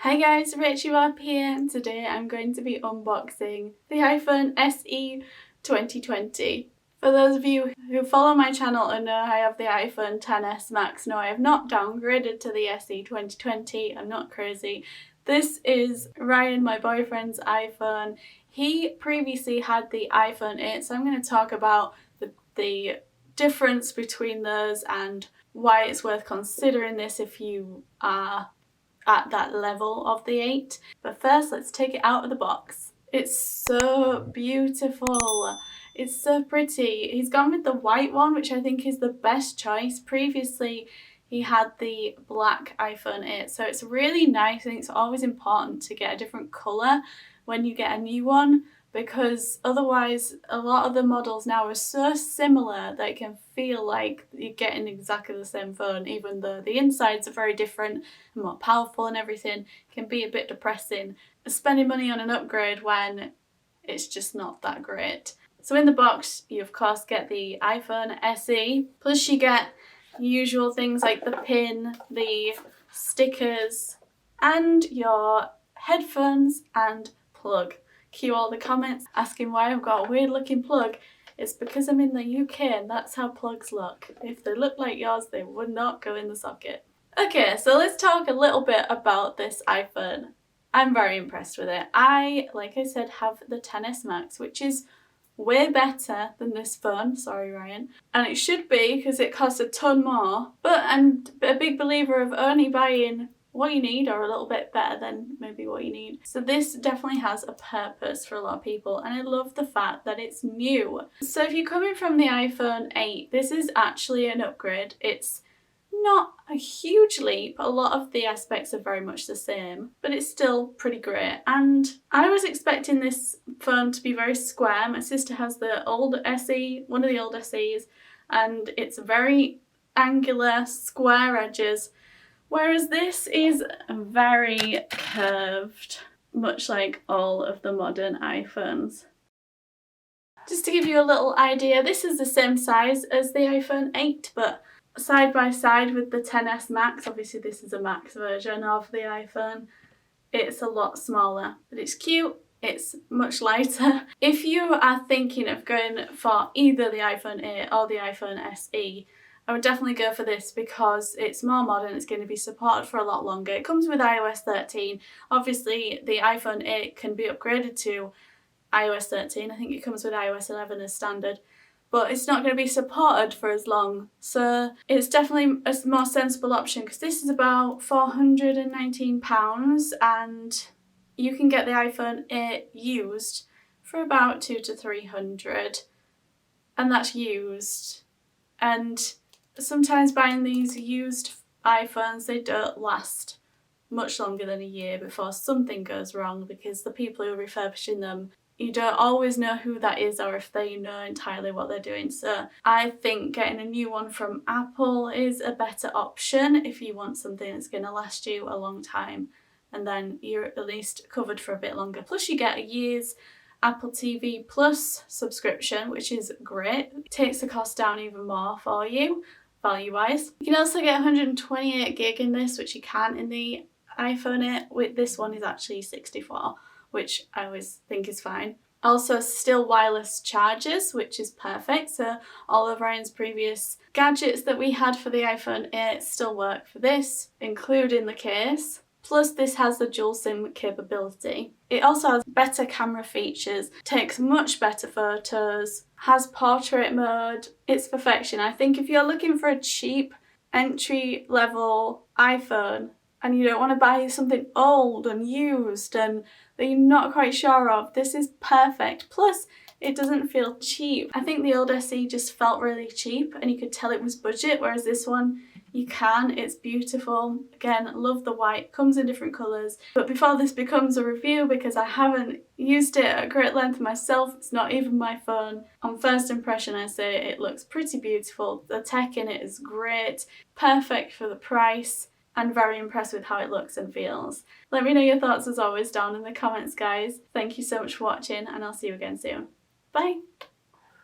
Hi guys, rachybop here, and today I'm going to be unboxing the iPhone SE 2020. For those of you who follow my channel and know I have the iPhone XS Max, no, I have not downgraded to the SE 2020, I'm not crazy. This is Ryan, my boyfriend's iPhone. He previously had the iPhone 8, so I'm going to talk about the difference between those and why it's worth considering this if you are at that level of the 8. But first, let's take it out of the box. It's so beautiful. It's so pretty. He's gone with the white one, which I think is the best choice. Previously, he had the black iPhone 8, so it's really nice. I think it's always important to get a different colour when you get a new one, because otherwise a lot of the models now are so similar that it can feel like you're getting exactly the same phone, even though the insides are very different and more powerful and everything. It can be a bit depressing spending money on an upgrade when it's just not that great. So in the box you of course get the iPhone SE, plus you get usual things like the pin, the stickers, and your headphones and plug. Cue all the comments asking why I've got a weird looking plug. It's because I'm in the UK and that's how plugs look. If they look like yours, they would not go in the socket. Okay, so let's talk a little bit about this iPhone. I'm very impressed with it. Like I said, have the XS Max, which is way better than this phone, sorry Ryan, and it should be because it costs a ton more, but I'm a big believer of only buying what you need or a little bit better than maybe what you need. So this definitely has a purpose for a lot of people, and I love the fact that it's new. So if you're coming from the iPhone 8, this is actually an upgrade. It's not a huge leap, a lot of the aspects are very much the same, but it's still pretty great. And I was expecting this phone to be very square. My sister has the old SE, one of the old SEs, and it's very angular, square edges, whereas this is very curved, much like all of the modern iPhones. Just to give you a little idea, this is the same size as the iPhone 8, but side by side with the XS Max, obviously this is a Max version of the iPhone, it's a lot smaller, but it's cute, it's much lighter. If you are thinking of going for either the iPhone 8 or the iPhone SE, I would definitely go for this because it's more modern, it's going to be supported for a lot longer. It comes with iOS 13. Obviously the iPhone 8 can be upgraded to iOS 13. I think it comes with iOS 11 as standard, but it's not going to be supported for as long. So it's definitely a more sensible option because this is about £419 and you can get the iPhone 8 used for about £200 to £300, and that's used. And sometimes buying these used iPhones, they don't last much longer than a year before something goes wrong, because the people who are refurbishing them, you don't always know who that is or if they know entirely what they're doing. So I think getting a new one from Apple is a better option if you want something that's going to last you a long time, and then you're at least covered for a bit longer. Plus you get a year's Apple TV Plus subscription, which is great. It takes the cost down even more for you, value-wise. You can also get 128 gig in this, which you can't in the iPhone 8. With this one is actually 64, which I always think is fine. Also still wireless chargers, which is perfect. So all of Ryan's previous gadgets that we had for the iPhone 8 still work for this, including the case. Plus this has the dual SIM capability. It also has better camera features, takes much better photos, has portrait mode. It's perfection. I think if you're looking for a cheap entry level iPhone and you don't want to buy something old and used and that you're not quite sure of, this is perfect. Plus it doesn't feel cheap. I think the old SE just felt really cheap and you could tell it was budget, whereas this one you can. It's beautiful. Again, love the white, comes in different colours. But before this becomes a review, because I haven't used it at great length myself, it's not even my phone, on first impression I say it looks pretty beautiful. The tech in it is great, perfect for the price, and very impressed with how it looks and feels. Let me know your thoughts as always down in the comments, guys. Thank you so much for watching, and I'll see you again soon. Bye!